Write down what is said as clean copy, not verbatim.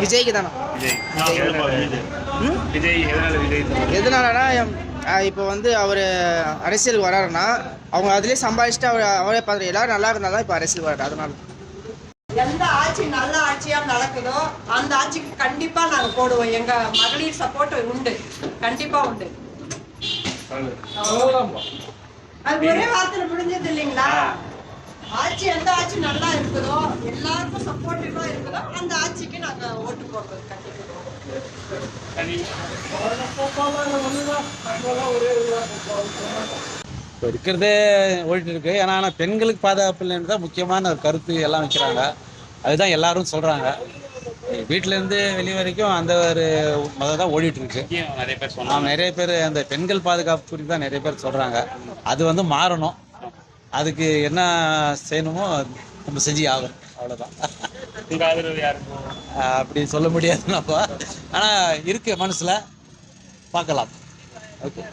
விஜய்க்கு தானே. எதனாலனா இப்போ வந்து அவர் அரசியலுக்கு வராருன்னா அவங்க அதுலேயே சம்பாதிச்சுட்டு அவரே பார்த்துட்டு எல்லாரும் நல்லா இருந்தால் தான் இப்போ அரசியல் வராரு. அதனால எந்த ஆட்சி நல்ல ஆட்சியா நடக்குதோ அந்த ஆட்சிக்கு கண்டிப்பா நாங்க போடுவோம். எங்க மகளிர் சப்போர்ட் உண்டு, கண்டிப்பா உண்டு. அது ஒரே வார்த்தையில முடிஞ்சது இல்லைங்களா? ஆட்சி எந்த ஆட்சி நல்லா இருக்குதோ எல்லாருக்கும் சப்போர்ட்டிவா இருக்குதோ அந்த ஆட்சிக்கு நாங்க ஓட்டு போடுறது கண்டிப்பா. இப்போ இருக்கிறதே ஓடிட்டு இருக்கு. ஏன்னா பெண்களுக்கு பாதுகாப்பு இல்லைன்னு தான் முக்கியமான ஒரு கருத்து எல்லாம் வைக்கிறாங்க. அதுதான் எல்லாரும் சொல்றாங்க. வீட்டிலேருந்து வெளியே வரைக்கும் அந்த ஒரு மதம் தான் ஓடிட்டு இருக்கு. நிறைய பேர் அந்த பெண்கள் பாதுகாப்பு குறித்து தான் நிறைய பேர் சொல்றாங்க. அது வந்து மாறணும். அதுக்கு என்ன செய்யணுமோ நம்ம செஞ்சு ஆகணும், அவ்வளோதான். அப்படி சொல்ல முடியாது நம்ம. ஆனால் இருக்கு மனசில், பார்க்கலாம். ஓகே.